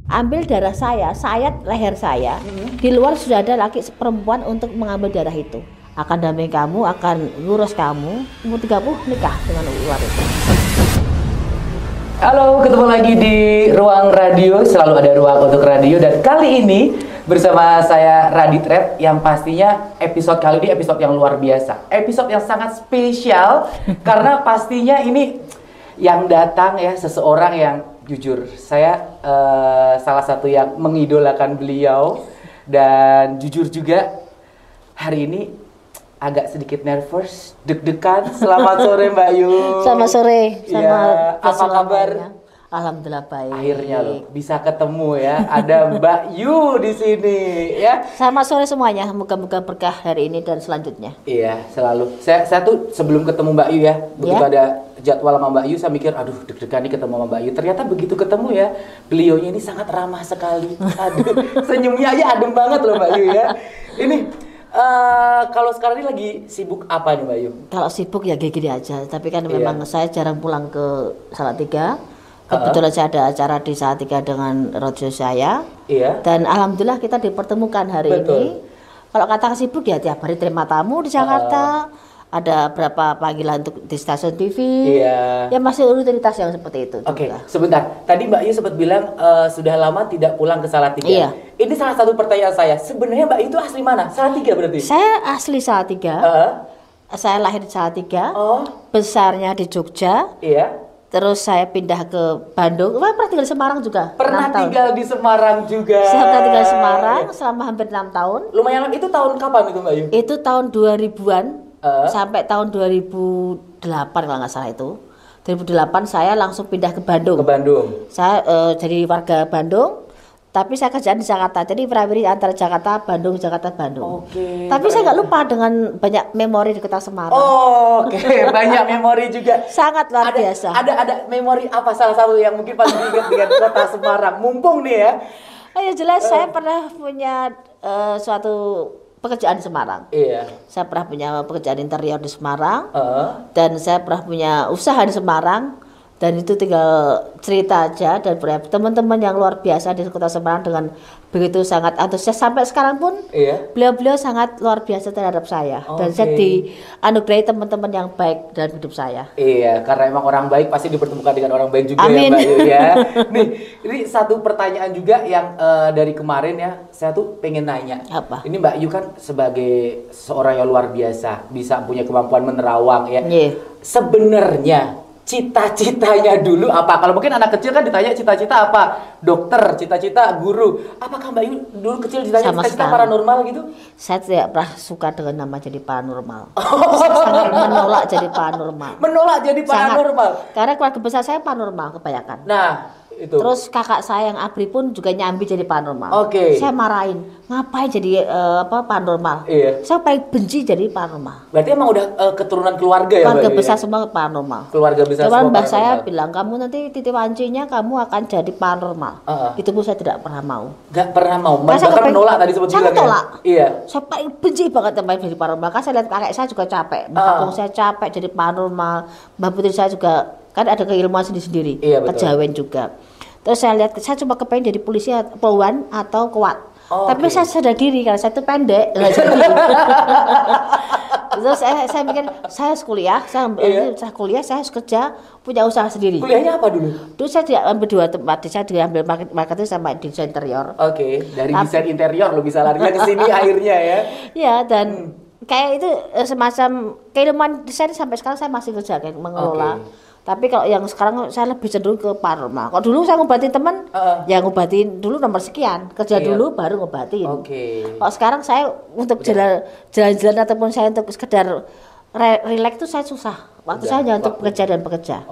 ambil darah saya, sayat leher saya. Di luar sudah ada laki perempuan untuk mengambil darah itu. Akan dampingi kamu, akan ngurus kamu. Umur 30 nikah dengan ular itu. Halo, ketemu lagi di Ruang Radio. Selalu ada ruang untuk radio. Dan kali ini bersama saya Radit Red, yang pastinya episode kali ini episode yang luar biasa. Episode yang sangat spesial karena pastinya ini yang datang ya seseorang yang jujur saya salah satu yang mengidolakan beliau, dan jujur juga hari ini agak sedikit nervous, deg-degan. Selamat sore Mbak Yu. Selamat sore. Ya, apa kabar? Alhamdulillah baik. Akhirnya loh bisa ketemu ya. Ada Mbak Yu di sini ya. Selamat sore semuanya. Moga-moga berkah hari ini dan selanjutnya. Iya, selalu. Saya tuh sebelum ketemu Mbak Yu ya, begitu ada jadwal sama Mbak Yu, saya mikir aduh deg-degan nih ketemu sama Mbak Yu. Ternyata begitu ketemu ya, beliaunya ini sangat ramah sekali. Aduh, senyumnya aja adem banget loh Mbak Yu ya. Ini kalau sekarang ini lagi sibuk apa nih Mbak Yu? Kalau sibuk ya gini aja, tapi kan memang saya jarang pulang ke Salatiga. Kebetulan saya ada acara di Salatiga dengan radio saya. Iya. Dan alhamdulillah kita dipertemukan hari ini. Kalau kata sibuk ya tiap hari terima tamu di Jakarta. Ada berapa panggilan untuk di stasiun TV. Iya. Ya masih rutinitas yang seperti itu. Oke, sebentar. Tadi Mbak Yu sempat bilang sudah lama tidak pulang ke Salatiga. Iya. Ini salah satu pertanyaan saya. Sebenarnya Mbak Yu itu asli mana? Salatiga berarti? Saya asli Salatiga. Saya lahir di Salatiga. Besarnya di Jogja. Iya. Terus saya pindah ke Bandung. Pernah tinggal di Semarang juga. Pernah tinggal di Semarang juga. Saya pernah tinggal di Semarang selama hampir 6 tahun. Lumayan. Itu tahun kapan itu Mbak Yu? Itu tahun 2000-an sampai tahun 2008 kalau nggak salah itu. 2008 saya langsung pindah ke Bandung. Ke Bandung. Saya jadi warga Bandung. Tapi saya kerjaan di Jakarta, jadi berawiri antara Jakarta, Bandung, Jakarta, Bandung. Oke. Tapi saya nggak lupa dengan banyak memori di kota Semarang. Oke. Banyak memori juga. Sangat luar biasa. Ada memori apa salah satu yang mungkin paling diingat dengan kota Semarang? Mumpung nih ya. Ya jelas saya pernah punya suatu pekerjaan di Semarang. Iya. Saya pernah punya pekerjaan interior di Semarang. Dan saya pernah punya usaha di Semarang. Dan itu tinggal cerita aja, dan teman-teman yang luar biasa di kota Semarang dengan begitu sangat antusias sampai sekarang pun. Beliau-beliau sangat luar biasa terhadap saya. Dan saya dianugerahi teman-teman yang baik dalam hidup saya. Iya, karena emang orang baik pasti dipertemukan dengan orang baik juga. Amin. Ya Mbak Yu ya. Nih, ini satu pertanyaan juga yang dari kemarin ya, saya tuh pengen nanya. Apa? Ini Mbak Yu kan sebagai seorang yang luar biasa, bisa punya kemampuan menerawang ya. Sebenarnya cita-citanya dulu apa? Kalau mungkin anak kecil kan ditanya cita-cita apa? Dokter, cita-cita guru. Apakah Mbak Yu dulu kecil ditanya cita-cita paranormal gitu? Saya tidak pernah suka dengan nama jadi paranormal. Saya sangat menolak jadi paranormal. Menolak jadi paranormal? Sangat. Karena keluarga besar saya paranormal kebanyakan. Nah, itu. Terus kakak saya yang Abri pun juga nyambi jadi paranormal. Saya marahin, ngapain jadi paranormal? Saya paling benci jadi paranormal. Berarti emang udah keturunan keluarga ya? Keluarga besar semua paranormal. Keluarga besar semua. Mbak saya bilang kamu nanti titik wancinya kamu akan jadi paranormal. Itu pun saya tidak pernah mau. Gak pernah mau. Bahkan menolak tadi sebut bilang. Saya tolak. Iya. Saya paling benci banget sama jadi paranormal. Kan saya lihat kakek saya juga capek. Mbak saya capek jadi paranormal. Mbak putri saya juga kan ada keilmuan sendiri-sendiri. Kejawen juga. Terus saya lihat, saya cuma kepengen jadi polisi, poluan atau kuat. Tapi saya sadar diri karena saya itu pendek. Terus saya mikir, saya harus kuliah, saya kuliah, saya harus kerja, punya usaha sendiri. Kuliahnya apa dulu? Dulu saya ambil 2 tempat, saya diambil marketing sama desain interior. Dari desain interior lo bisa larinya ke sini akhirnya ya. Iya, dan kayak itu semacam keilmuan desain sampai sekarang saya masih kerja kayak mengelola. Tapi kalau yang sekarang saya lebih cenderung ke paranormal. Kalau dulu saya ngobatin teman, ya ngobatin dulu nomor sekian, kerja dulu baru ngobatin. Kalau sekarang saya untuk jalan-jalan ataupun saya untuk sekedar relax itu saya susah. Waktu saya hanya untuk bekerja dan bekerja.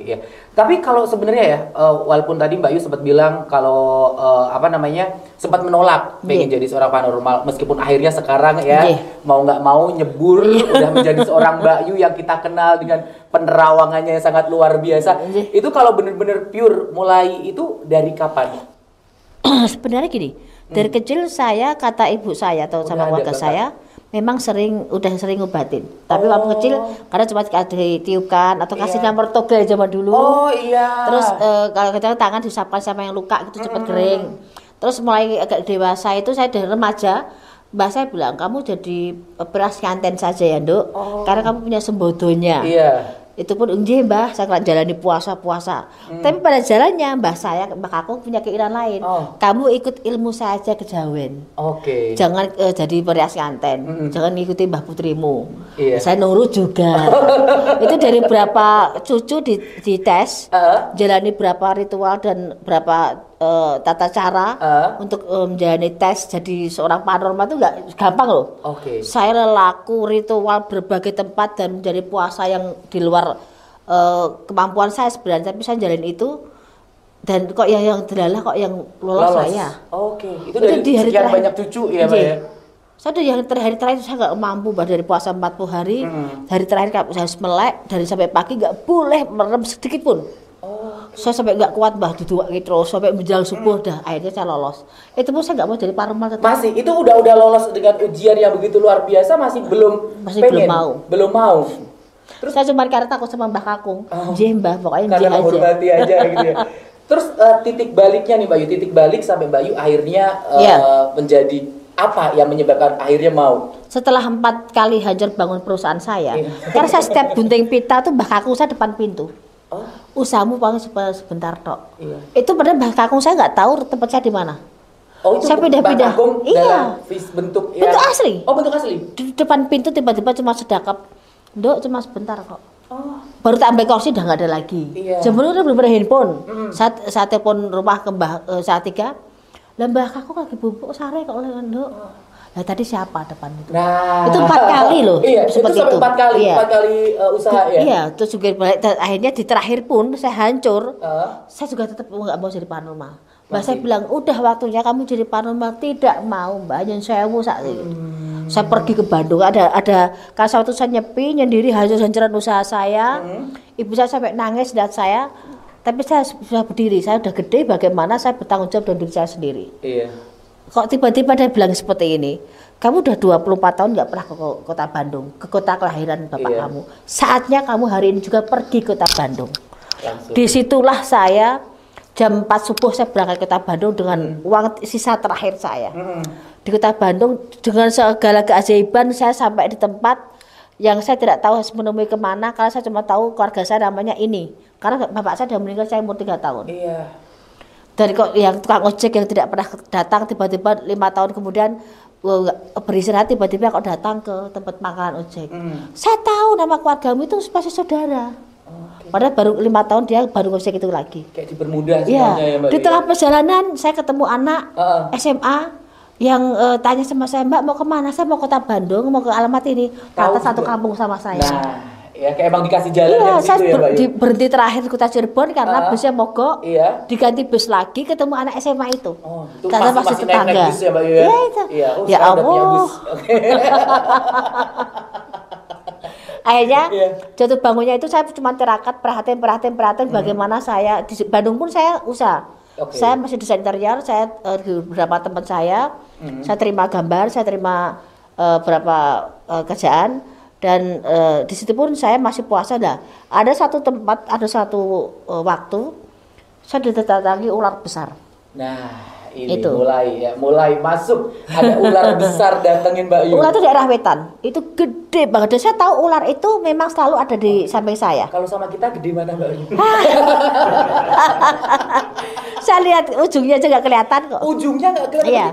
Ya. Tapi kalau sebenarnya ya, walaupun tadi Mbak Yu sempat bilang kalau sempat menolak pengen jadi seorang paranormal, meskipun akhirnya sekarang ya mau nggak mau nyebur udah menjadi seorang Mbak Yu yang kita kenal dengan penerawangannya yang sangat luar biasa. Itu kalau benar-benar pure mulai itu dari kapan? Sebenarnya gini, dari kecil saya kata ibu saya atau sama keluarga saya memang udah sering ngobatin. Tapi waktu kecil karena cuma ditiupkan atau kasih nomor toge zaman dulu. Oh iya. Terus kalau kita tangan disapkan sama yang luka gitu cepat kering. Terus mulai agak dewasa itu saya dari remaja, Mbak saya bilang kamu jadi beras nganten saja ya, Nduk. Karena kamu punya sembodonya. Iya. Itu pun enggak Mbah, saya kan jalani puasa. Tapi pada jalannya Mbak Kakung punya keinginan lain. Kamu ikut ilmu saya aja kejawen. Oke. Jangan jadi perias nganten. Jangan ikuti Mbah Putrimu. Iya. Saya nurut juga. Itu dari berapa cucu dites, jalani berapa ritual dan berapa tata cara untuk menjalani tes jadi seorang paranormal itu nggak gampang loh. Oke. Saya laku ritual berbagai tempat dan menjadi puasa yang di luar kemampuan saya sebenarnya, tapi saya jalanin itu dan kok yang terlalah kok yang lolos saya. Oke. Itu dari di hari sekian terakhir. banyak cucu ya, Mbak ya. Saya tuh yang hari terakhir saya nggak mampu dari puasa 40 hari. Hari terakhir saya harus melek dari sampai pagi nggak boleh merem sedikit pun. Saya sampai nggak kuat Mbah duduk gitu sampai menjelang subuh dah akhirnya saya lolos. Itu pun saya nggak mau jadi paranormal tetap. Masih itu udah lolos dengan ujian yang begitu luar biasa masih belum belum mau. Terus saya cuma karena takut sama Mbah Kakung. Mbah pokoknya karena aja. menghormati aja gitu ya. Terus titik baliknya nih Mbak Yu, titik balik sampai Mbak Yu akhirnya menjadi apa yang menyebabkan akhirnya mau? Setelah 4 kali hancur bangun perusahaan saya, karena saya setiap gunting pita tuh Mbah Kakung saya depan pintu. Usahamu paling sebentar tok. Iya. Itu padahal Mbah Kakung saya nggak tahu tempat saya di mana. Oh itu saya pindah-pindah. Iya. Bentuk ya. Bentuk asli. Oh bentuk asli. Di depan pintu tiba-tiba cuma sedekap. Nduk cuma sebentar kok. Baru tak ambil kursi udah nggak ada lagi. Iya. Sebelumnya belum ada handphone. Saat telepon rumah ke Mbah saat 3. Lah Mbah Kakung lagi bubuk sare kok oleh Nduk. Lah tadi siapa depan itu? Nah, itu 4 kali loh. Iya, seperti itu. 4 kali, iya. 4 kali usaha ya. Iya, terus juga akhirnya di terakhir pun saya hancur. Saya juga tetap nggak mau jadi paranormal. Mbak saya bilang, udah waktunya kamu jadi paranormal. Tidak mau Mbak, yang sewu saat itu. Saya pergi ke Bandung, ada kan waktu saya nyepi, nyendiri hancur-hancuran usaha saya. Ibu saya sampai nangis lihat saya. Tapi saya sudah berdiri, saya udah gede, bagaimana saya bertanggung jawab dengan diri saya sendiri. Iya. Kok tiba-tiba dia bilang seperti ini, kamu udah 24 tahun nggak pernah ke kota Bandung, ke kota kelahiran bapak kamu. Saatnya kamu hari ini juga pergi ke kota Bandung. Langsung. Disitulah saya jam 4 subuh saya berangkat ke kota Bandung dengan uang sisa terakhir saya. Di kota Bandung dengan segala keajaiban saya sampai di tempat yang saya tidak tahu harus menemui kemana, karena saya cuma tahu keluarga saya namanya ini. Karena bapak saya sudah meninggal saya umur 3 tahun. Iya. Dari kok yang tukang ojek yang tidak pernah datang tiba-tiba 5 tahun kemudian beristirahat tiba-tiba kok datang ke tempat pangkalan ojek. Saya tahu nama keluargamu itu pasti saudara. Padahal baru 5 tahun dia baru ngojek itu lagi. Kayak dipermudah semuanya ya Mbak. Di tengah perjalanan saya ketemu anak SMA yang tanya sama saya, Mbak mau kemana? Saya mau kota Bandung, mau ke alamat ini. Kata satu kampung sama saya. Nah. Ya kayak emang dikasih jalan iya, saya ya, berhenti terakhir di kota Cirebon karena busnya mogok. Iya. Diganti bus lagi ketemu anak SMA itu. Oh, itu karena masih tetangga. Naik bus ya, Mbak Yu ya? Iya, itu. Iya, ya Allah. Akhirnya jatuh bangunnya itu saya cuma tirakat perhatian bagaimana saya di Bandung pun saya usaha. Saya masih desain interior, saya beberapa teman saya terima gambar, saya terima beberapa kerjaan. Dan di situ pun saya masih puasa dah. Ada satu tempat, ada satu waktu saya didatangi ular besar. Nah, ini itu. mulai masuk ada ular besar datengin Mbak Yu. Ular itu daerah Wetan. Itu gede banget. Dan saya tahu ular itu memang selalu ada di samping saya. Kalau sama kita gede mana Mbak Yu? Saya lihat ujungnya aja nggak kelihatan kok. Ujungnya nggak kelihatan, iya.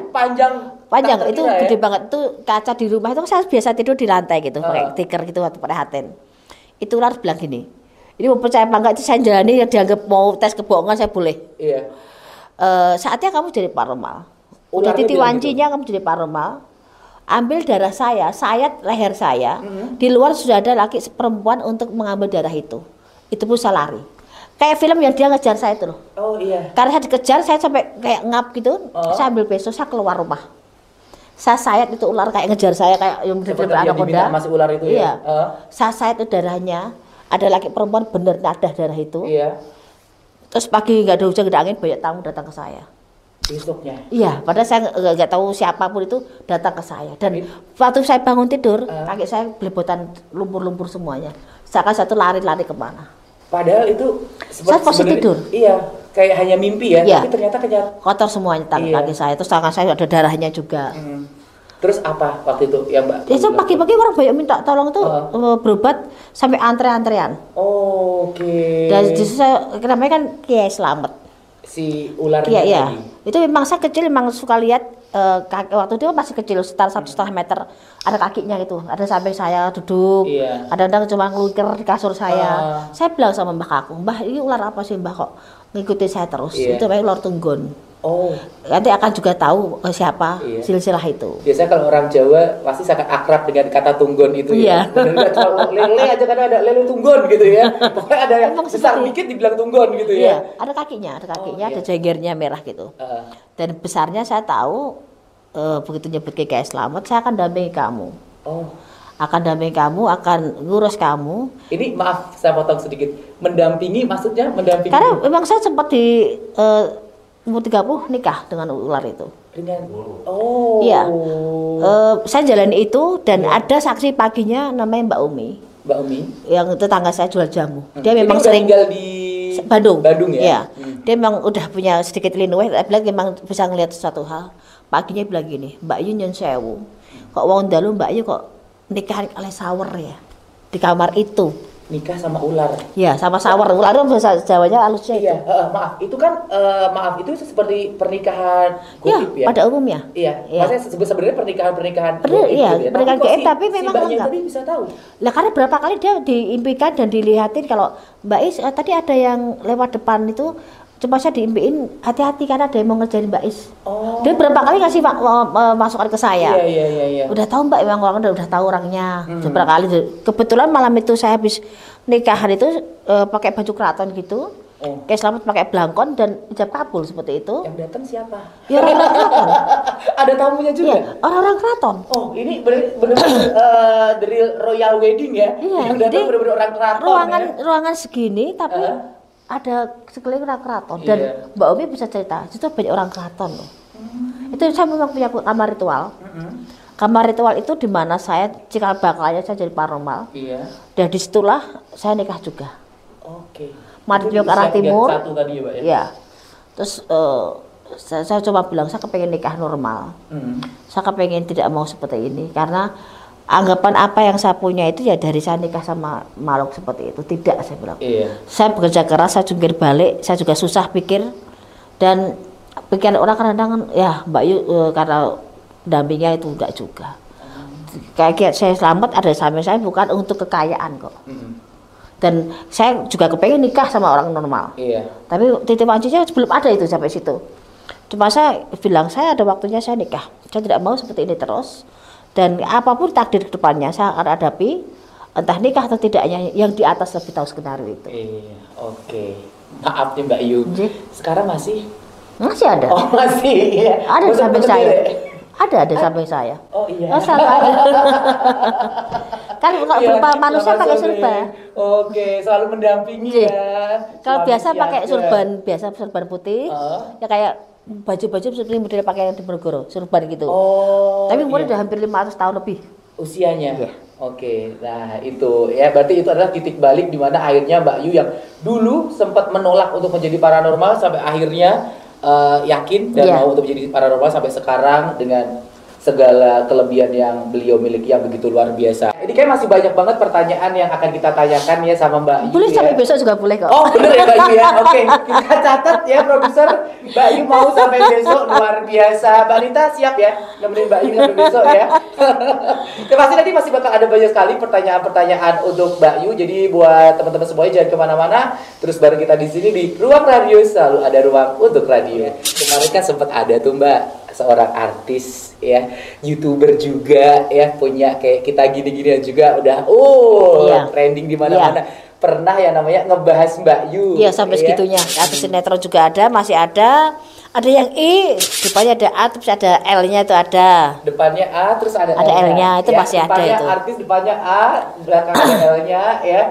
Panjang itu gede banget. Itu kaca di rumah itu saya biasa tidur di lantai gitu, pakai tikar gitu atau pakai haten. Itu ular bilang gini, ini mau percaya apa enggak itu saya jalani dianggap mau tes kebohongan saya boleh. Iya. Saatnya kamu jadi paranormal. Udah titik wancinya kamu jadi paranormal. Ambil darah saya, sayat leher saya. Di luar sudah ada laki perempuan untuk mengambil darah itu. Itu pun saya lari. Kayak film yang dia ngejar saya itu loh. Oh iya. Karena saya dikejar, saya sampai kayak ngap gitu. Saya ambil pisau, saya keluar rumah. Saya sayat itu ular kayak ngejar saya kayak yang seperti anaconda. Masih ular itu iya. Ya. Saya sayat itu darahnya. Ada laki perempuan bener nadah darah itu. Iya. Terus pagi nggak ada hujan nggak ada angin banyak tamu datang ke saya. Besoknya. Iya, padahal saya nggak tahu siapapun itu datang ke saya. Dan waktu saya bangun tidur, kaki saya belebotan lumpur-lumpur semuanya. Seakan satu lari-lari kemana. Padahal itu saya posisi tidur. Iya, kayak hanya mimpi ya, iya. Tapi ternyata kotor semuanya kaki saya. Terus tangan saya ada darahnya juga. Terus apa waktu itu yang Mbak? Itu pagi-pagi orang banyak minta tolong tuh berobat sampai antrean. Oke. Dan justru saya namanya kan Kiai Slamet. Si ular iya. Itu memang saya kecil memang suka lihat kaki, waktu itu masih kecil sekitar 1,5 meter ada kakinya itu, ada samping saya duduk, kadang-kadang cuma ngelukir di kasur saya. Saya bilang sama mbah aku, mbah ini ular apa sih mbah kok ngikutin saya terus? Itu namanya ular tunggon. Nanti akan juga tahu siapa silsilah itu. Biasanya kalau orang Jawa pasti sangat akrab dengan kata tunggon itu ya. Benar cuma lele aja kan ada lele tunggon gitu ya. Pokoknya ada yang besar dikit dibilang tunggon gitu ya. Ada kakinya, ada jagernya merah gitu. Dan besarnya saya tahu begitu nyebut Kiai Slamet, saya akan dampingi kamu. Akan dampingi kamu, akan ngurus kamu. Ini maaf saya potong sedikit. Mendampingi maksudnya mendampingi? Karena memang saya sempat di umur 30 nikah dengan ular itu. Iya. Saya jalani itu dan ada saksi paginya namanya Mbak Umi. Yang tetangga saya jual jamu. Dia memang sering tinggal di Bandung ya. Iya. Dia memang udah punya sedikit linuwe, bilang memang bisa ngelihat suatu hal. Paginya bilang gini, Mbak Yu nyun sewu. Kok wong dalu Mbak Yu kok nikah oleh sawer ya di kamar itu. Nikah sama ular. Ya, sama sawer. Ular itu bahasa Jawanya halusnya. Iya, maaf. Itu kan itu seperti pernikahan goib ya. Pada umumnya. Iya. Maksudnya sebenarnya pernikahan goib. Iya, pernikahan goib tapi memang enggak. Tadi bisa tahu. Lah karena berapa kali dia diimpikan dan dilihatin kalau Mbak Is tadi ada yang lewat depan itu coba saya diimpiin hati-hati karena ada yang mau ngerjain Mbak Is. Dia berapa kali kasih masukan ke saya. Iya. Udah tahu Mbak, memang orang udah tahu orangnya. Berapa kali. Kebetulan malam itu saya habis nikahan itu pakai baju keraton gitu. Kayak Slamet pakai belangkon dan hijab kabul seperti itu. Yang datang siapa? Ya orang-orang keraton. Ada tamunya juga. Iya, orang-orang keraton. Ini benar-benar the real royal wedding ya. Iya, yang datang benar-benar orang keraton. Ruangan segini tapi ada sekeliling orang keraton dan Mbak Umi bisa cerita itu banyak orang keraton loh. Itu saya memang punya kamar ritual. Kamar ritual itu di mana saya cikal bakalnya saya jadi paranormal. Dan disitulah saya nikah juga. Madep ke arah timur. Tadi, ya, ya. Terus saya coba bilang saya kepengen nikah normal. Saya kepengen tidak mau seperti ini karena anggapan apa yang saya punya itu ya dari saya nikah sama makhluk seperti itu. Tidak, saya bilang. Saya bekerja keras, saya jungkir balik, saya juga susah pikir. Dan pikiran orang kadang-kadang ya Mbak Yu karena dampingnya itu enggak juga. Kayak saya Slamet ada sampai saya bukan untuk kekayaan kok. Dan saya juga kepengen nikah sama orang normal. Tapi titik pancinya belum ada itu sampai situ. Cuma saya bilang saya ada waktunya saya nikah. Saya tidak mau seperti ini terus. Dan apapun takdir ke depannya saya akan hadapi, entah nikah atau tidaknya, yang di atas lebih tahu skenario itu. Maaf nih Mbak Yu, sekarang masih ada. Masih. Ada di samping saya. Ada samping saya. Kan kalau berupa manusia pakai serban. Selalu mendampingi ya. Kalau biasa pakai serban putih, ya kayak baju-baju seperti model pakaian di Ponorogo, surban gitu. Tapi umurnya udah hampir 500 tahun lebih. Usianya. Nah itu ya berarti itu adalah titik balik di mana akhirnya Mbak Yu yang dulu sempat menolak untuk menjadi paranormal sampai akhirnya yakin dan mau untuk menjadi paranormal sampai sekarang dengan segala kelebihan yang beliau miliki yang begitu luar biasa. Ini kayak masih banyak banget pertanyaan yang akan kita tanyakan ya sama Mbak Yu. Boleh sampai besok juga boleh kok. Bener ya Mbak Yu ya. Kita catat ya produser. Mbak Yu mau sampai besok, luar biasa. Mbak Nita siap ya nemenin Mbak Yu sampai besok ya. Pasti nanti masih bakal ada banyak sekali pertanyaan-pertanyaan untuk Mbak Yu. Jadi buat teman-teman semuanya jangan kemana-mana. Terus bareng kita di sini di Ruang Radio, selalu ada ruang untuk radio. Kemarin kan sempat ada tuh Mbak seorang artis ya, YouTuber juga ya, punya kayak kita gini-ginian juga udah trending di mana-mana. Pernah yang namanya ngebahas Mbak Yu. Iya, sampai segitunya. Artis sinetron juga ada, masih ada. Ada yang I, depannya ada A, terus ada L-nya itu ada. Depannya A, terus ada L-nya itu masih ada itu. Artis depannya A, belakangnya L-nya ya.